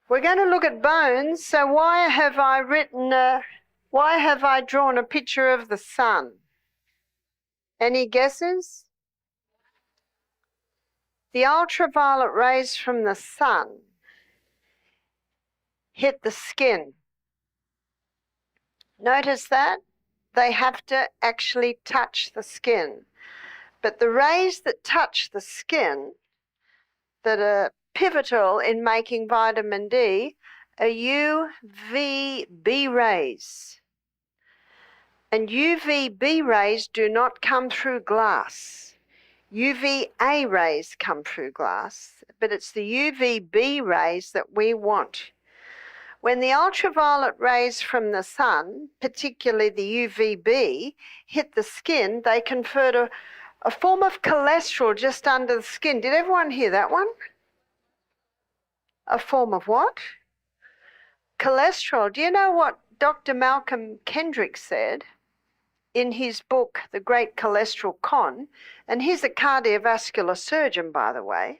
We're going to look at bones. So why have I drawn a picture of the sun? Any guesses? The ultraviolet rays from the sun hit the skin. Notice that? They have to actually touch the skin. But the rays that touch the skin that are pivotal in making vitamin D are UVB rays. And UVB rays do not come through glass. UVA rays come through glass, but it's the UVB rays that we want. When the ultraviolet rays from the sun, particularly the UVB, hit the skin, they convert a form of cholesterol just under the skin. Did everyone hear that one? A form of what? Cholesterol. Do you know what Dr. Malcolm Kendrick said in his book, The Great Cholesterol Con? And he's a cardiovascular surgeon, by the way.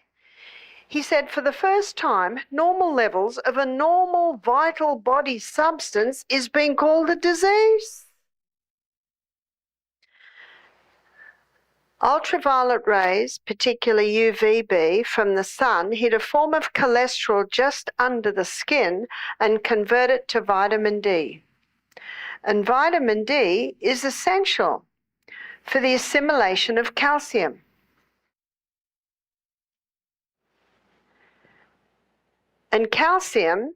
He said, for the first time, normal levels of a normal vital body substance is being called a disease. Ultraviolet rays, particularly UVB, from the sun hit a form of cholesterol just under the skin and convert it to vitamin D. And vitamin D is essential for the assimilation of calcium. And calcium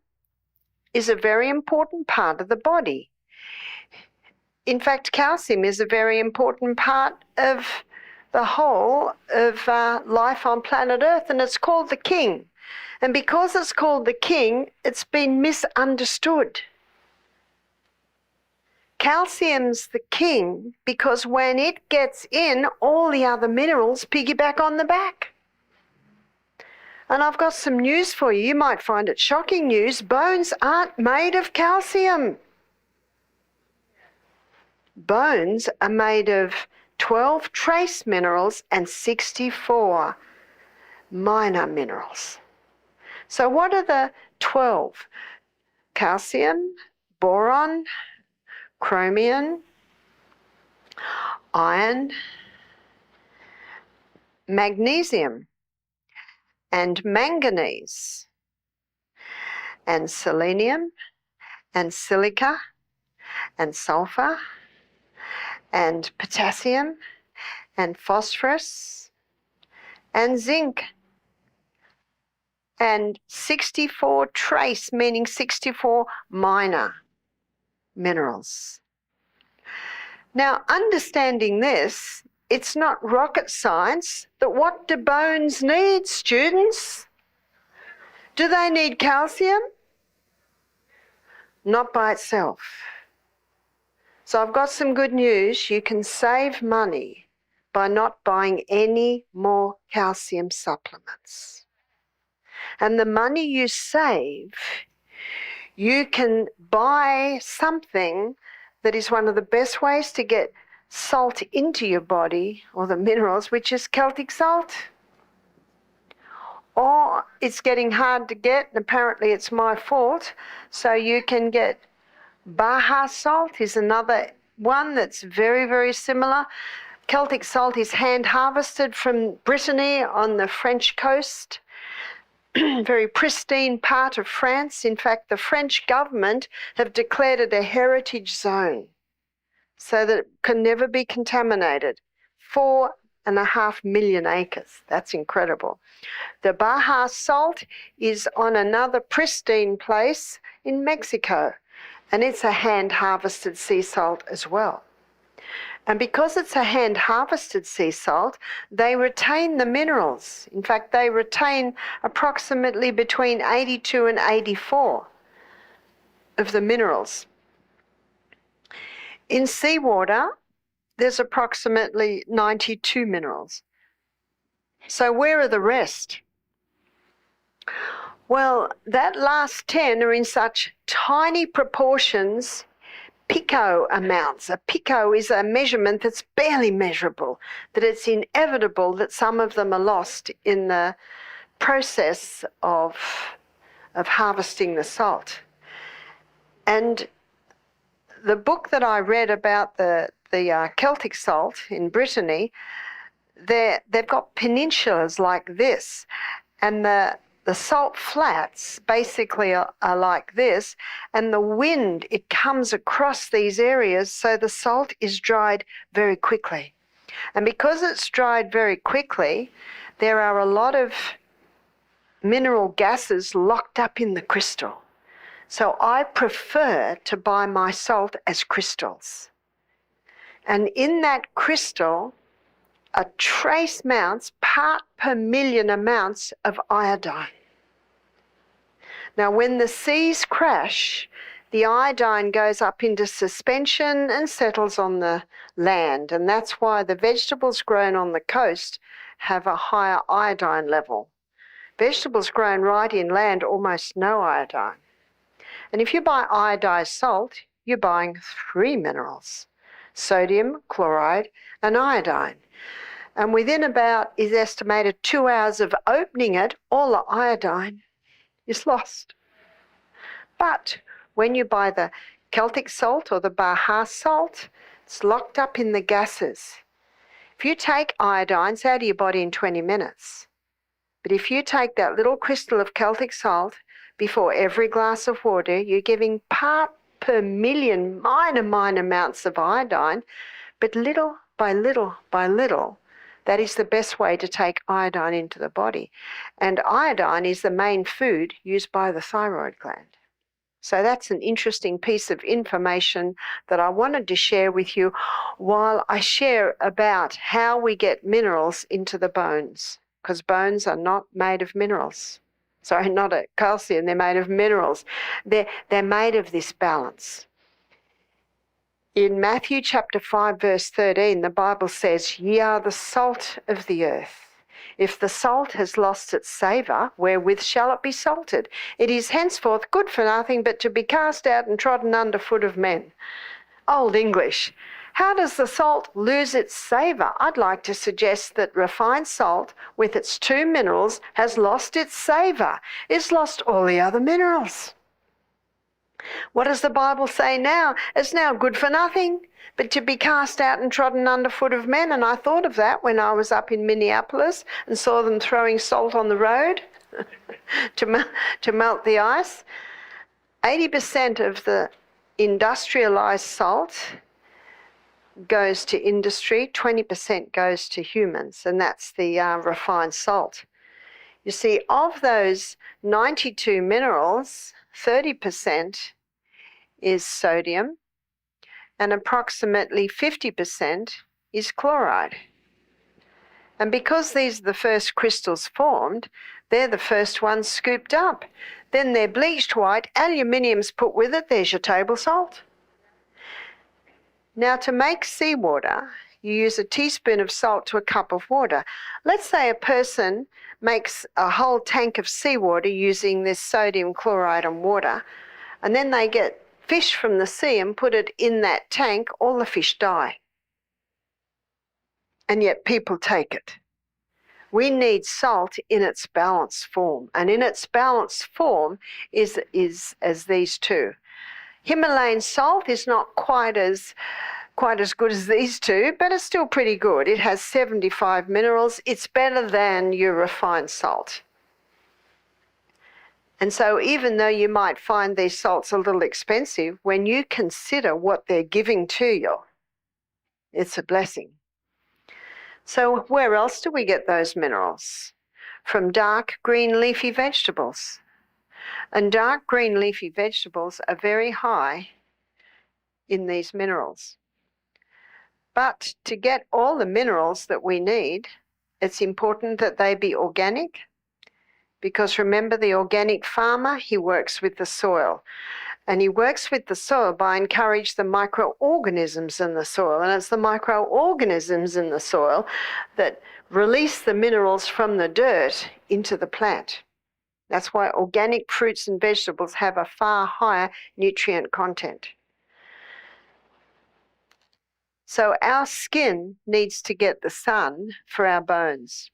is a very important part of the body. In fact, calcium is a very important part of the whole of life on planet Earth, and it's called the king. And because it's called the king, it's been misunderstood. Calcium's the king because when it gets in, all the other minerals piggyback on the back. And I've got some news for you. You might find it shocking news. Bones aren't made of calcium. Bones are made of 12 trace minerals and 64 minor minerals. So what are the 12? Calcium, boron, chromium, iron, magnesium, and manganese, and selenium, and silica, and sulfur, and potassium, and phosphorus, and zinc, and 64 trace, meaning 64 minor minerals. Now, understanding this, it's not rocket science, but what do bones need, students? Do they need calcium? Not by itself. So I've got some good news. You can save money by not buying any more calcium supplements. And the money you save, you can buy something that is one of the best ways to get salt into your body, or the minerals, which is Celtic salt. Or it's getting hard to get, and apparently it's my fault, so you can get Baja salt is another one that's very, very similar. Celtic salt is hand harvested from Brittany on the French coast, very pristine part of France. In fact, the French government have declared it a heritage zone so that it can never be contaminated. 4.5 million acres. That's incredible. The Baja salt is on another pristine place in Mexico, and it's a hand-harvested sea salt as well. And because it's a hand-harvested sea salt, they retain the minerals. In fact, they retain approximately between 82 and 84 of the minerals. In seawater, there's approximately 92 minerals. So where are the rest? Well, that last 10 are in such tiny proportions, pico amounts. A pico is a measurement that's barely measurable, that it's inevitable that some of them are lost in the process of of harvesting the salt. And the book that I read about the Celtic salt in Brittany, they've got peninsulas like this, and the salt flats basically are like this, and the wind, it comes across these areas, so the salt is dried very quickly. And because it's dried very quickly, there are a lot of mineral gases locked up in the crystal. So I prefer to buy my salt as crystals. And in that crystal are trace amounts, part per million amounts of iodine. Now, when the seas crash, the iodine goes up into suspension and settles on the land. And that's why the vegetables grown on the coast have a higher iodine level. Vegetables grown right inland, almost no iodine. And if you buy iodized salt, you're buying 3 minerals: sodium, chloride, and iodine. And within about, is estimated, 2 hours of opening it, all the iodine is lost. But when you buy the Celtic salt or the Baja salt, it's locked up in the gases. If you take iodine, it's out of your body in 20 minutes. But if you take that little crystal of Celtic salt before every glass of water, you're giving part per million minor amounts of iodine, but little by little by little. That is the best way to take iodine into the body. And iodine is the main food used by the thyroid gland. So that's an interesting piece of information that I wanted to share with you while I share about how we get minerals into the bones, because bones are not made of minerals. Sorry, not a calcium, they're made of minerals. They're made of this balance. In Matthew chapter 5, verse 13, the Bible says, "Ye are the salt of the earth. If the salt has lost its savour, wherewith shall it be salted? It is henceforth good for nothing but to be cast out and trodden under foot of men." Old English. How does the salt lose its savour? I'd like to suggest that refined salt, with its 2 minerals, has lost its savour. It's lost all the other minerals. What does the Bible say now? It's now good for nothing but to be cast out and trodden under foot of men. And I thought of that when I was up in Minneapolis and saw them throwing salt on the road to melt the ice. 80% of the industrialized salt goes to industry, 20% goes to humans, and that's the refined salt. You see, of those 92 minerals, 30% is sodium, and approximately 50% is chloride. And because these are the first crystals formed, they're the first ones scooped up. Then they're bleached white, aluminium's put with it, there's your table salt. Now, to make seawater, you use a teaspoon of salt to a cup of water. Let's say a person makes a whole tank of seawater using this sodium, chloride, and water, and then they get fish from the sea and put it in that tank, all the fish die. And yet people take it. We need salt in its balanced form, and in its balanced form is as these two. Himalayan salt is not quite as good as these two, but it's still pretty good. It has 75 minerals. It's better than your refined salt. And so even though you might find these salts a little expensive, when you consider what they're giving to you, it's a blessing. So where else do we get those minerals? From dark green leafy vegetables. And dark green leafy vegetables are very high in these minerals. But to get all the minerals that we need, it's important that they be organic, because remember, the organic farmer, he works with the soil. And he works with the soil by encouraging the microorganisms in the soil. And it's the microorganisms in the soil that release the minerals from the dirt into the plant. That's why organic fruits and vegetables have a far higher nutrient content. So our skin needs to get the sun for our bones.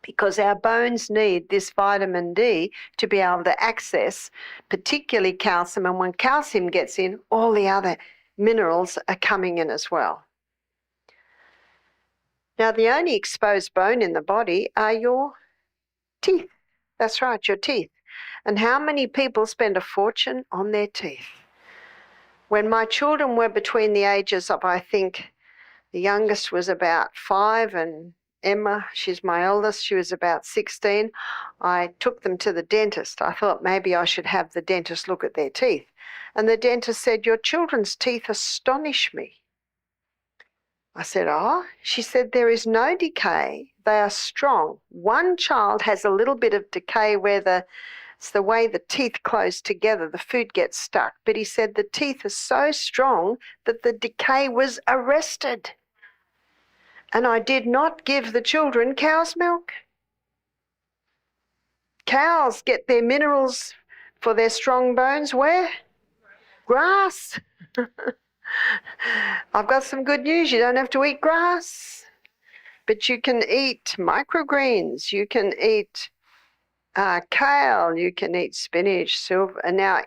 because our bones need this vitamin D to be able to access particularly calcium. And when calcium gets in, all the other minerals are coming in as well. Now, the only exposed bone in the body are your teeth. That's right, your teeth. And how many people spend a fortune on their teeth? When my children were between the ages of, I think, the youngest was about 5 and Emma, she's my eldest, she was about 16. I took them to the dentist. I thought maybe I should have the dentist look at their teeth. And the dentist said, "Your children's teeth astonish me." I said, "Oh?" She said, "There is no decay. They are strong. One child has a little bit of decay where it's the way the teeth close together, the food gets stuck. But he said the teeth are so strong that the decay was arrested. And I did not give the children cow's milk. Cows get their minerals for their strong bones where? Grass. I've got some good news. You don't have to eat grass, but you can eat microgreens. You can eat kale. You can eat spinach, silver. And now,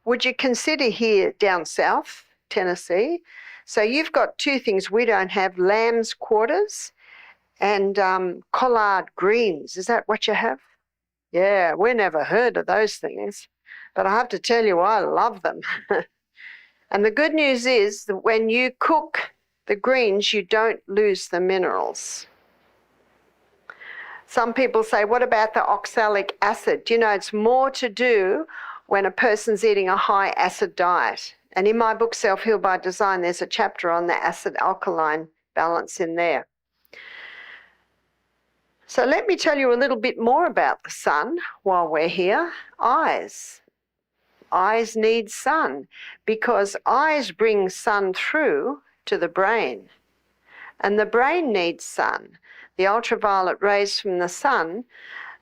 would you consider here down south, Tennessee? So you've got two things we don't have: lamb's quarters and collard greens. Is that what you have? Yeah, we never heard of those things, but I have to tell you, I love them. And the good news is that when you cook the greens, you don't lose the minerals. Some people say, what about the oxalic acid? You know, it's more to do when a person's eating a high acid diet. And in my book, Self-Heal by Design, there's a chapter on the acid-alkaline balance in there. So let me tell you a little bit more about the sun while we're here. Eyes. Eyes need sun because eyes bring sun through to the brain. And the brain needs sun. The ultraviolet rays from the sun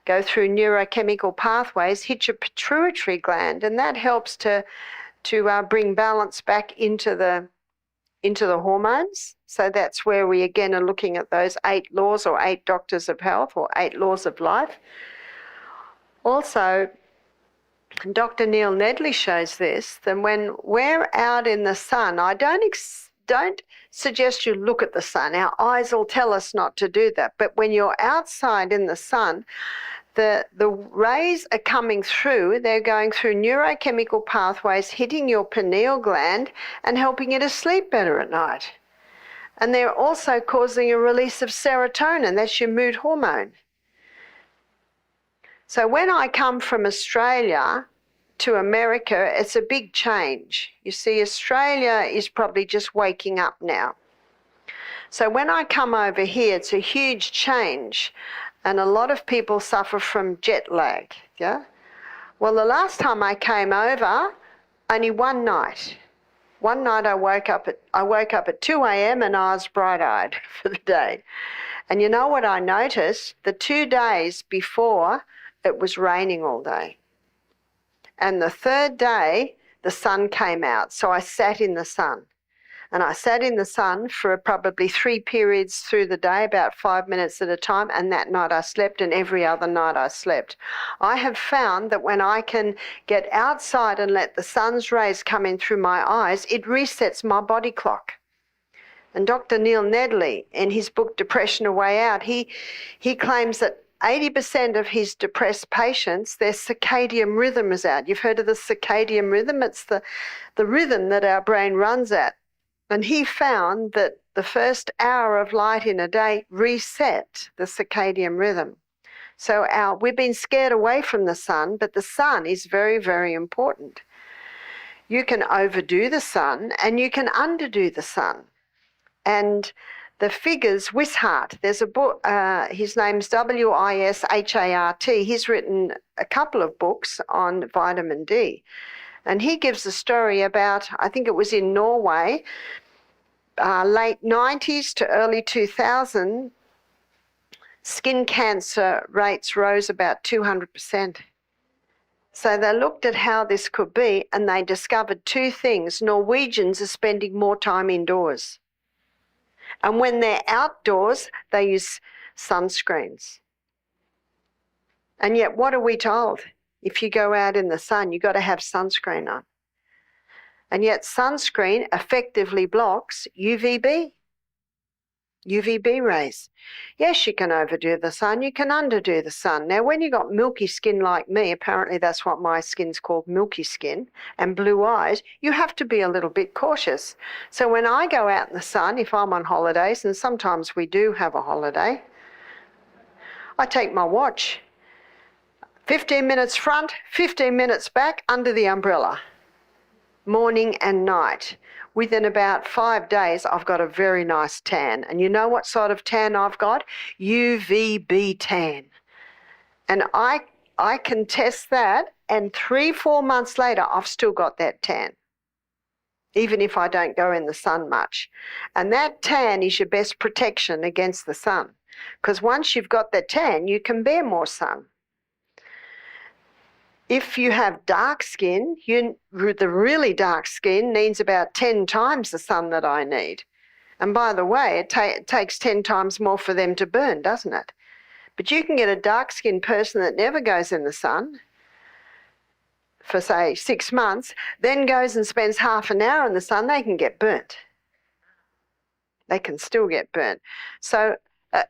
go through neurochemical pathways, hit your pituitary gland, and that helps to bring balance back into the hormones. So that's where we again are looking at those 8 laws or 8 doctors of health or 8 laws of life. Also, Dr. Neil Nedley shows this, that when we're out in the sun, I don't suggest you look at the sun. Our eyes will tell us not to do that. But when you're outside in the sun, the rays are coming through. They're going through neurochemical pathways, hitting your pineal gland and helping you to sleep better at night. And they're also causing a release of serotonin. That's your mood hormone. So when I come from Australia to America, it's a big change. You see, Australia is probably just waking up now. So when I come over here, it's a huge change. And a lot of people suffer from jet lag, yeah? Well, the last time I came over, only one night. One night I woke up at 2 a.m. and I was bright-eyed for the day. And you know what I noticed? The 2 days before, it was raining all day. And the third day, the sun came out. So I sat in the sun. And I sat in the sun for probably 3 periods through the day, about 5 minutes at a time. And that night I slept, and every other night I slept. I have found that when I can get outside and let the sun's rays come in through my eyes, it resets my body clock. And Dr. Neil Nedley, in his book, Depression: A Way Out, he claims that 80% of his depressed patients, their circadian rhythm is out. You've heard of the circadian rhythm? It's the rhythm that our brain runs at. And he found that the first hour of light in a day reset the circadian rhythm. So we've been scared away from the sun, but the sun is very, very important. You can overdo the sun and you can underdo the sun. And the figures, Wishart, there's a book, his name's Wishart. He's written a couple of books on vitamin D. And he gives a story about, I think it was in Norway, late 90s to early 2000, skin cancer rates rose about 200%. So they looked at how this could be, and they discovered 2 things. Norwegians are spending more time indoors. And when they're outdoors, they use sunscreens. And yet what are we told? If you go out in the sun, you've got to have sunscreen on. And yet sunscreen effectively blocks UVB rays. Yes, you can overdo the sun, you can underdo the sun. Now, when you've got milky skin like me, apparently that's what my skin's called, milky skin, and blue eyes, you have to be a little bit cautious. So when I go out in the sun, if I'm on holidays, and sometimes we do have a holiday, I take my watch, 15 minutes front, 15 minutes back under the umbrella, morning and night. Within about 5 days, I've got a very nice tan. And you know what sort of tan I've got? UVB tan. And I can test that, and 3-4 months later, I've still got that tan, even if I don't go in the sun much. And that tan is your best protection against the sun, because once you've got the tan, you can bear more sun. If you have dark skin, the really dark skin needs about 10 times the sun that I need. And by the way, it takes 10 times more for them to burn, doesn't it? But you can get a dark-skinned person that never goes in the sun for, say, 6 months, then goes and spends half an hour in the sun, they can get burnt. They can still get burnt. So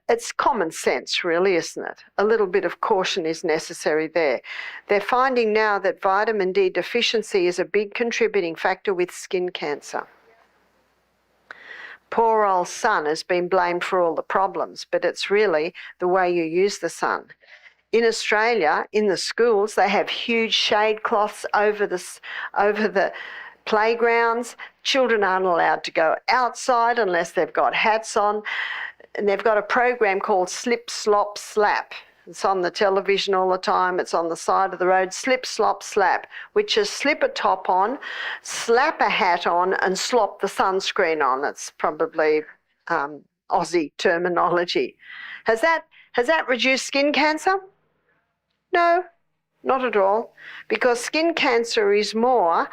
it's common sense, really, isn't it? A little bit of caution is necessary there. They're finding now that vitamin D deficiency is a big contributing factor with skin cancer. Poor old sun has been blamed for all the problems, but it's really the way you use the sun. In Australia, in the schools, they have huge shade cloths over the playgrounds. Children aren't allowed to go outside unless they've got hats on. And they've got a program called Slip, Slop, Slap. It's on the television all the time. It's on the side of the road. Slip, slop, slap, which is slip a top on, slap a hat on, and slop the sunscreen on. It's probably Aussie terminology. Has that reduced skin cancer? No, not at all, because skin cancer is more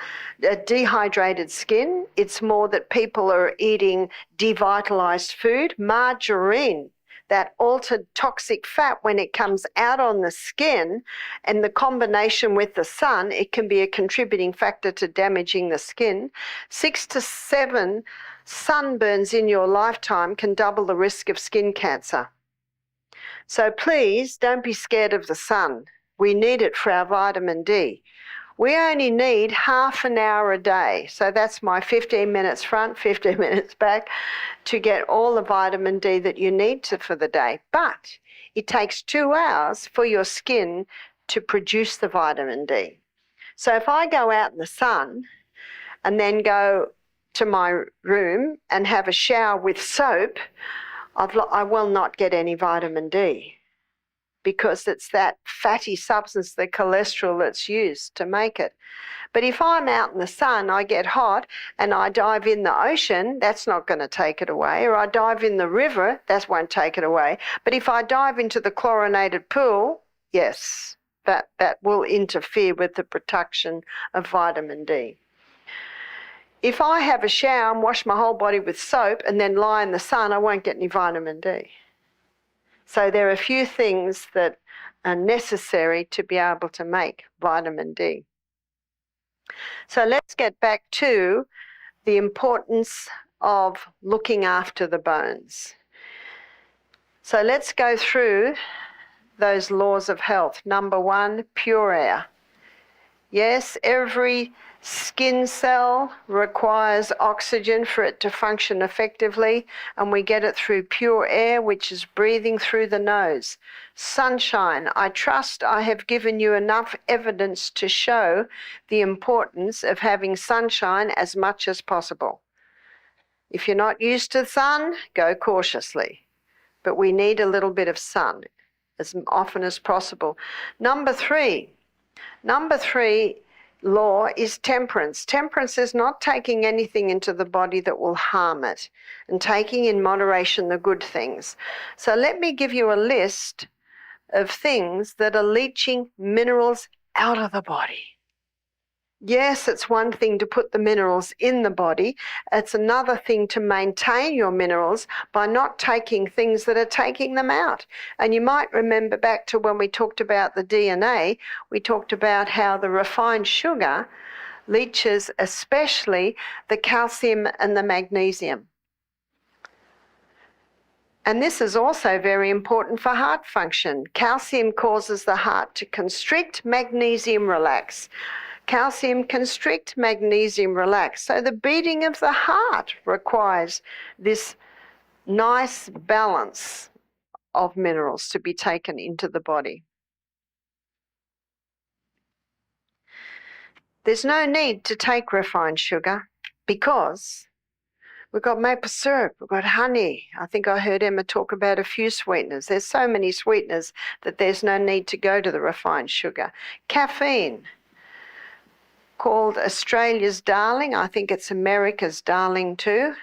dehydrated skin. It's more that people are eating devitalized food. Margarine, that altered toxic fat, when it comes out on the skin and the combination with the sun, it can be a contributing factor to damaging the skin. 6 to 7 sunburns in your lifetime can double the risk of skin cancer. So please don't be scared of the sun. We need it for our vitamin D. We only need half an hour a day. So that's my 15 minutes front, 15 minutes back to get all the vitamin D that you need for the day. But it takes 2 hours for your skin to produce the vitamin D. So if I go out in the sun and then go to my room and have a shower with soap, I will not get any vitamin D, because it's that fatty substance, the cholesterol, that's used to make it. But if I'm out in the sun, I get hot and I dive in the ocean, that's not going to take it away. Or I dive in the river, that won't take it away. But if I dive into the chlorinated pool, yes, that will interfere with the production of vitamin D. If I have a shower and wash my whole body with soap and then lie in the sun, I won't get any vitamin D. So there are a few things that are necessary to be able to make vitamin D. So let's get back to the importance of looking after the bones. So let's go through those laws of health. Number 1, pure air. Yes, every skin cell requires oxygen for it to function effectively, and we get it through pure air, which is breathing through the nose. Sunshine. I trust I have given you enough evidence to show the importance of having sunshine as much as possible. If you're not used to the sun, go cautiously. But we need a little bit of sun as often as possible. Number three law is temperance. Temperance is not taking anything into the body that will harm it, and taking in moderation the good things. So let me give you a list of things that are leaching minerals out of the body. Yes, it's one thing to put the minerals in the body. It's another thing to maintain your minerals by not taking things that are taking them out. And you might remember back to when we talked about the DNA, we talked about how the refined sugar leaches especially the calcium and the magnesium. And this is also very important for heart function. Calcium causes the heart to constrict, magnesium relax. Calcium constrict, magnesium relax. So the beating of the heart requires this nice balance of minerals to be taken into the body. There's no need to take refined sugar because we've got maple syrup, we've got honey. I think I heard Emma talk about a few sweeteners. There's so many sweeteners that there's no need to go to the refined sugar. Caffeine, called Australia's darling. I think it's America's darling too.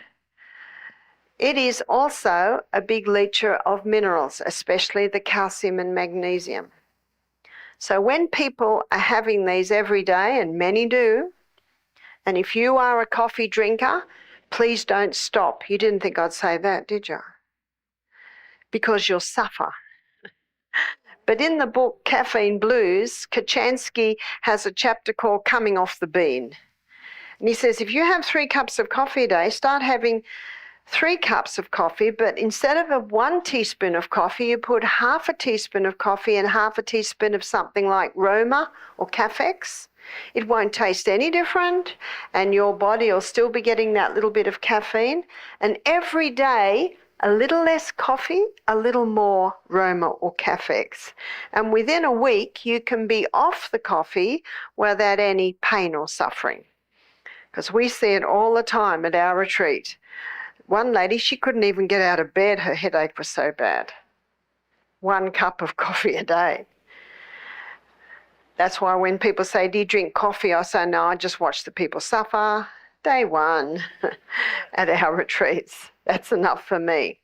It is also a big leacher of minerals, especially the calcium and magnesium. So when people are having these every day, and many do, and if you are a coffee drinker, please don't stop. You didn't think I'd say that, did you? Because you'll suffer. But in the book Caffeine Blues, Kochanski has a chapter called Coming Off the Bean. And he says, if you have 3 cups of coffee a day, start having 3 cups of coffee, but instead of a 1 teaspoon of coffee, you put half a teaspoon of coffee and half a teaspoon of something like Roma or Cafex. It won't taste any different, and your body will still be getting that little bit of caffeine. And every day, a little less coffee, a little more Roma or Cafex. And within a week, you can be off the coffee without any pain or suffering. Because we see it all the time at our retreat. One lady, she couldn't even get out of bed. Her headache was so bad. 1 cup of coffee a day. That's why when people say, do you drink coffee? I say, no, I just watch the people suffer. Day 1 at our retreats. That's enough for me.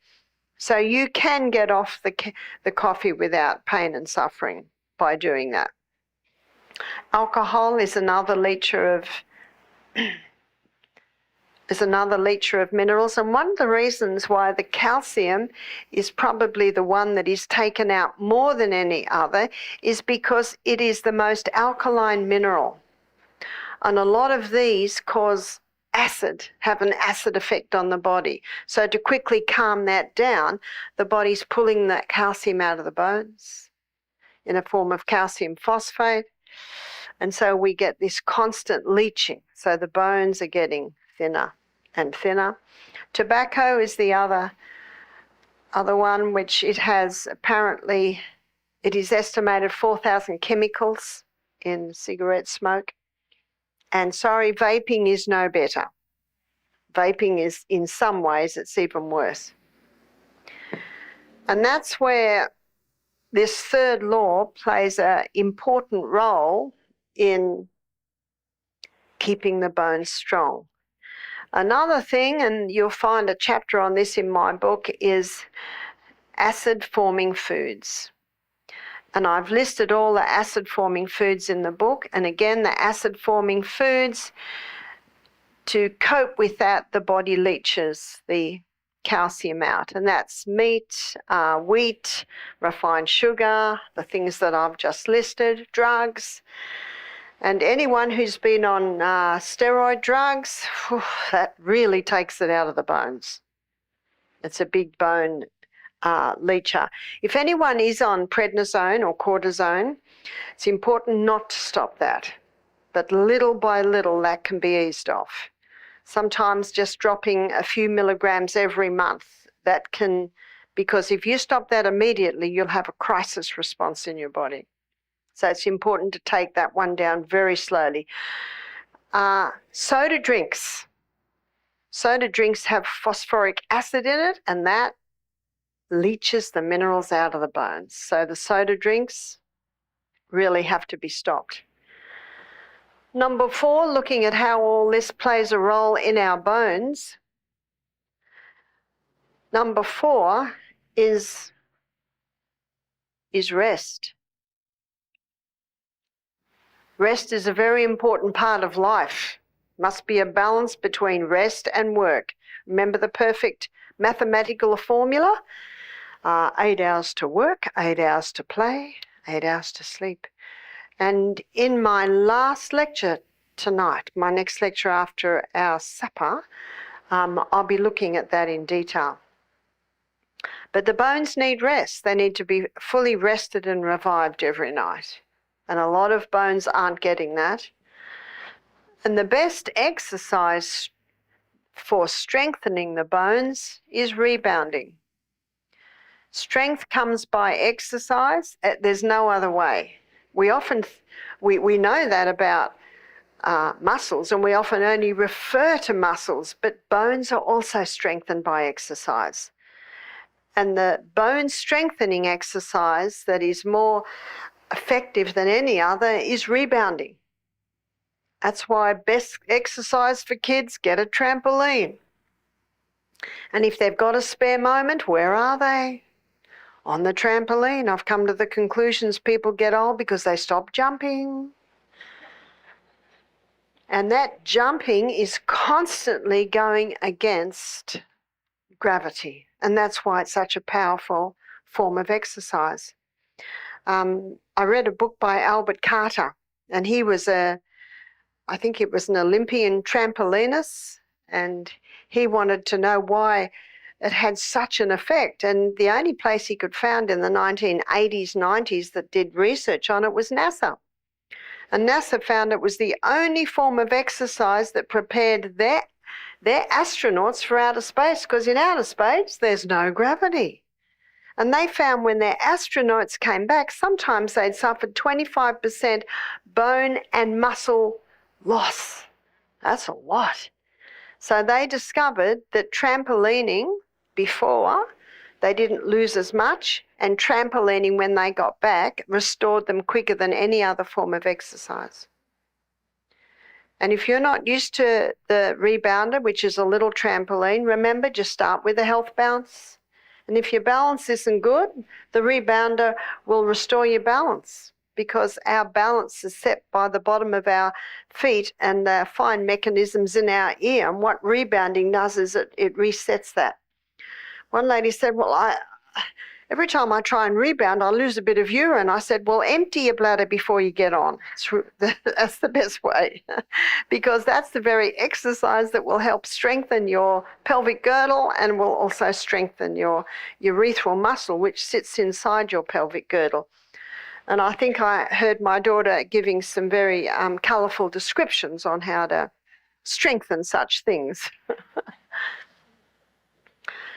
So you can get off the coffee without pain and suffering by doing that. Alcohol is another leacher of minerals, and one of the reasons why the calcium is probably the one that is taken out more than any other is because it is the most alkaline mineral. And a lot of these have an acid effect on the body. So to quickly calm that down, the body's pulling that calcium out of the bones in a form of calcium phosphate. And so we get this constant leaching. So the bones are getting thinner and thinner. Tobacco is the other one, which it has apparently, it is estimated 4,000 chemicals in cigarette smoke. And sorry, vaping is no better. Vaping is, in some ways, it's even worse. And that's where this third law plays an important role in keeping the bones strong. Another thing, and you'll find a chapter on this in my book, is acid-forming foods. And I've listed all the acid-forming foods in the book. And again, the acid-forming foods, to cope with that, the body leaches the calcium out. And that's meat, wheat, refined sugar, the things that I've just listed, drugs. And anyone who's been on steroid drugs, that really takes it out of the bones. It's a big bone leacher. If anyone is on prednisone or cortisone, it's important not to stop that. But little by little, that can be eased off. Sometimes just dropping a few milligrams every month, that can, because if you stop that immediately, you'll have a crisis response in your body. So it's important to take that one down very slowly. Soda drinks. Soda drinks have phosphoric acid in it, and that leaches the minerals out of the bones. So the soda drinks really have to be stopped. Number 4, looking at how all this plays a role in our bones. Number 4 is rest. Rest is a very important part of life. Must be a balance between rest and work. Remember the perfect mathematical formula? 8 hours to work, 8 hours to play, 8 hours to sleep. And in my last lecture tonight, my next lecture after our supper, I'll be looking at that in detail. But the bones need rest. They need to be fully rested and revived every night. And a lot of bones aren't getting that. And the best exercise for strengthening the bones is rebounding. Strength comes by exercise. There's no other way. We often, we know that about muscles, and we often only refer to muscles, but bones are also strengthened by exercise. And the bone strengthening exercise that is more effective than any other is rebounding. That's why best exercise for kids, get a trampoline. And if they've got a spare moment, where are they? On the trampoline. I've come to the conclusions people get old because they stop jumping. And that jumping is constantly going against gravity. And that's why it's such a powerful form of exercise. I read a book by Albert Carter, and he was I think it was an Olympian trampolinist, and he wanted to know why it had such an effect. And the only place he could find in the 1980s, 90s that did research on it was NASA. And NASA found it was the only form of exercise that prepared their astronauts for outer space, because in outer space, there's no gravity. And they found when their astronauts came back, sometimes they'd suffered 25% bone and muscle loss. That's a lot. So they discovered that trampolining before, they didn't lose as much, and trampolining when they got back restored them quicker than any other form of exercise. And if you're not used to the rebounder, which is a little trampoline, remember, just start with a health bounce. And if your balance isn't good, the rebounder will restore your balance, because our balance is set by the bottom of our feet and the fine mechanisms in our ear. And what rebounding does is it resets that. One lady said, well, every time I try and rebound, I lose a bit of urine. I said, well, empty your bladder before you get on. That's the best way, because that's the very exercise that will help strengthen your pelvic girdle and will also strengthen your urethral muscle, which sits inside your pelvic girdle. And I think I heard my daughter giving some very colourful descriptions on how to strengthen such things.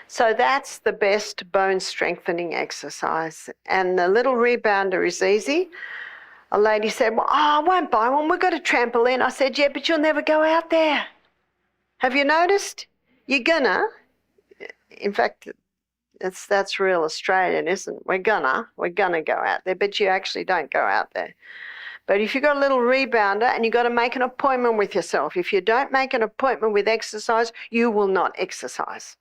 So that's the best bone strengthening exercise. And the little rebounder is easy. A lady said, well, I won't buy one. We've got a trampoline. I said, yeah, but you'll never go out there. Have you noticed? You're gonna. In fact, that's real Australian, isn't it? We're gonna go out there, but you actually don't go out there. But if you've got a little rebounder, and you've got to make an appointment with yourself. If you don't make an appointment with exercise, you will not exercise.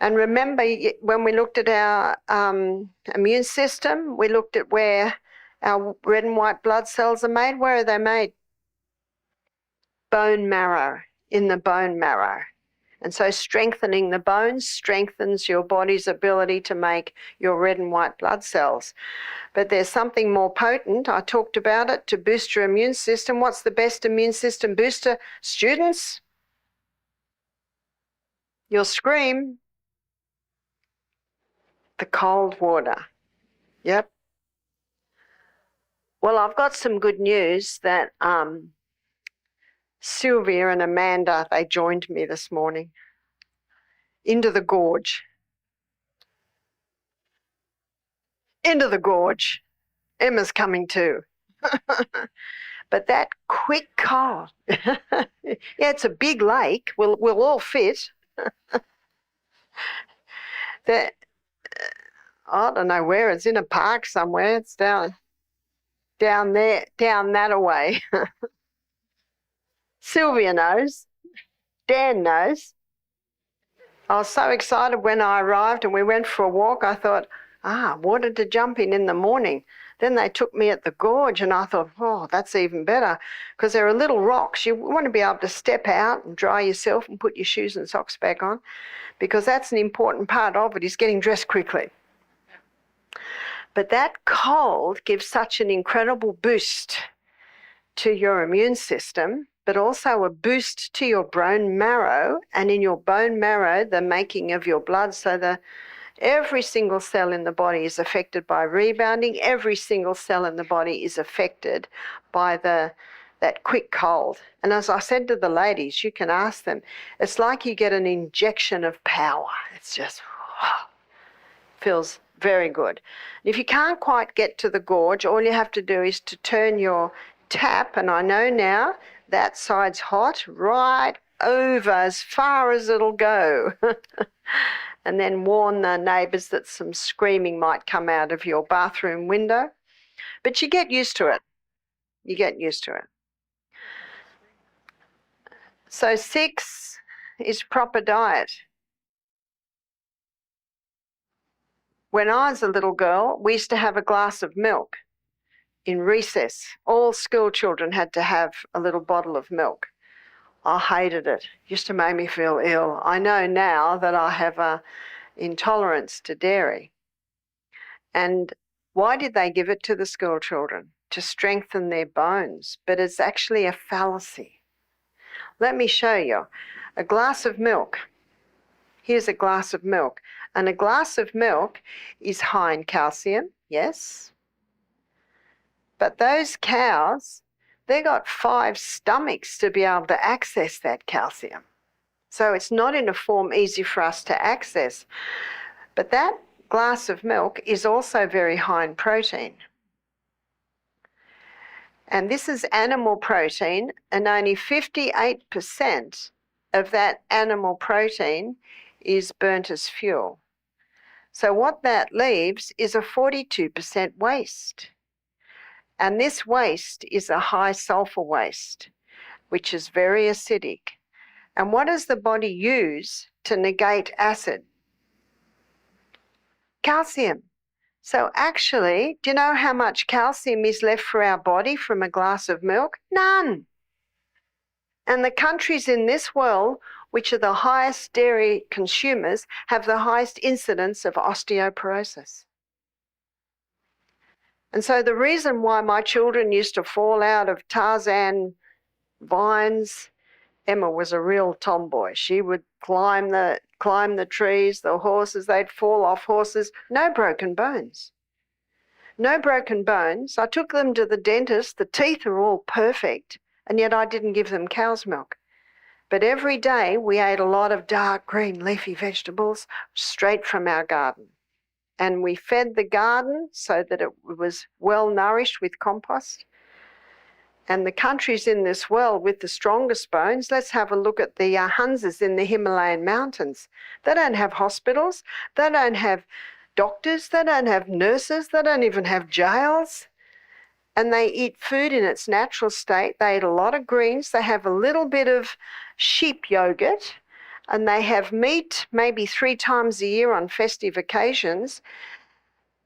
And remember, when we looked at our immune system, we looked at where our red and white blood cells are made. Where are they made? Bone marrow, in the bone marrow. And so strengthening the bones strengthens your body's ability to make your red and white blood cells. But there's something more potent. I talked about it, to boost your immune system. What's the best immune system booster? Students, you'll scream. The cold water. Yep. Well, I've got some good news that Sylvia and Amanda, they joined me this morning into the gorge. Into the gorge. Emma's coming too. But that quick cold. Yeah, it's a big lake. We'll all fit. That. I don't know where. It's in a park somewhere. It's down there, down that way. Sylvia knows. Dan knows. I was so excited when I arrived and we went for a walk. I thought, water to jump in the morning. Then they took me at the gorge and I thought, oh, that's even better, because there are little rocks. You want to be able to step out and dry yourself and put your shoes and socks back on, because that's an important part of it, is getting dressed quickly. But that cold gives such an incredible boost to your immune system, but also a boost to your bone marrow, and in your bone marrow, the making of your blood. So every single cell in the body is affected by rebounding. Every single cell in the body is affected by that quick cold. And as I said to the ladies, you can ask them, it's like you get an injection of power. It's just feels very good. If you can't quite get to the gorge, all you have to do is to turn your tap, and I know now that side's hot, right over as far as it'll go. And then warn the neighbours that some screaming might come out of your bathroom window. But you get used to it. You get used to it. So 6 is proper diet. When I was a little girl, we used to have a glass of milk in recess. All school children had to have a little bottle of milk. I hated it. It used to make me feel ill. I know now that I have a intolerance to dairy. And why did they give it to the school children? To strengthen their bones. But it's actually a fallacy. Let me show you. A glass of milk. Here's a glass of milk. And a glass of milk is high in calcium, yes. But those cows, they got 5 stomachs to be able to access that calcium. So it's not in a form easy for us to access. But that glass of milk is also very high in protein. And this is animal protein, and only 58% of that animal protein is burnt as fuel. So what that leaves is a 42% waste. And this waste is a high sulfur waste, which is very acidic. And what does the body use to negate acid? Calcium. So actually, do you know how much calcium is left for our body from a glass of milk? None. And the countries in this world, which are the highest dairy consumers, have the highest incidence of osteoporosis. And so the reason why my children used to fall out of Tarzan vines, Emma was a real tomboy. She would climb the trees, the horses, they'd fall off horses. No broken bones. No broken bones. I took them to the dentist. The teeth are all perfect, and yet I didn't give them cow's milk. But every day we ate a lot of dark green leafy vegetables straight from our garden. And we fed the garden so that it was well nourished with compost. And the countries in this world with the strongest bones, let's have a look at the Hunzas in the Himalayan mountains. They don't have hospitals, they don't have doctors, they don't have nurses, they don't even have jails. And they eat food in its natural state. They eat a lot of greens, they have a little bit of sheep yogurt, and they have meat maybe 3 times a year on festive occasions,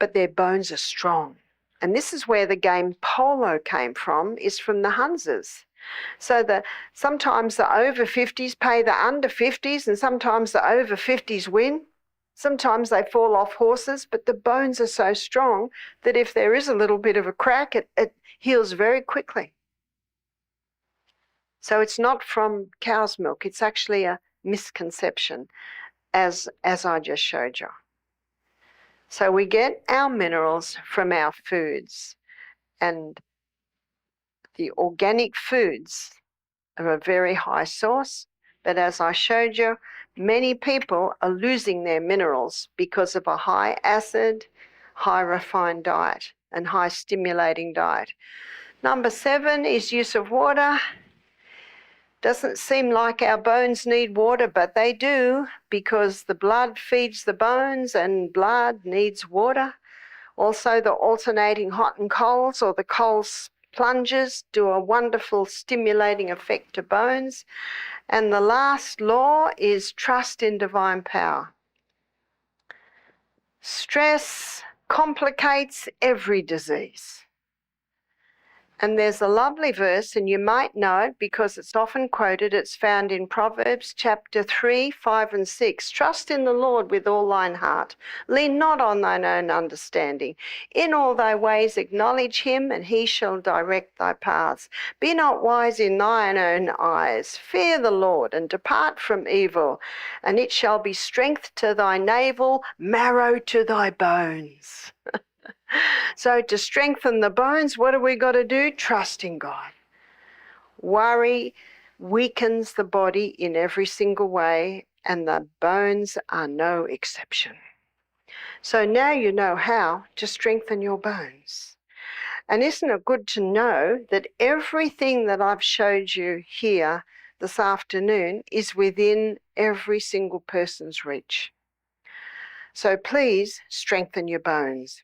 but their bones are strong. And this is where the game polo came from, is from the Hunzas. So sometimes the over 50s pay the under 50s, and sometimes the over 50s win. Sometimes they fall off horses, but the bones are so strong that if there is a little bit of a crack, it heals very quickly. So it's not from cow's milk, it's actually a misconception, as I just showed you. So we get our minerals from our foods, and the organic foods are a very high source, but as I showed you, many people are losing their minerals because of a high acid, high refined diet and high stimulating diet. Number 7 is use of water. Doesn't seem like our bones need water, but they do, because the blood feeds the bones and blood needs water. Also, the alternating hot and colds, or the cold plunges, do a wonderful stimulating effect to bones. And the last law is trust in divine power. Stress complicates every disease. And there's a lovely verse, and you might know it because it's often quoted. It's found in Proverbs chapter 3, 5 and 6. Trust in the Lord with all thine heart. Lean not on thine own understanding. In all thy ways acknowledge him, and he shall direct thy paths. Be not wise in thine own eyes. Fear the Lord, and depart from evil, and it shall be strength to thy navel, marrow to thy bones. So to strengthen the bones, what do we got to do? Trust in God. Worry weakens the body in every single way, and the bones are no exception. So now you know how to strengthen your bones. And isn't it good to know that everything that I've showed you here this afternoon is within every single person's reach? So please strengthen your bones.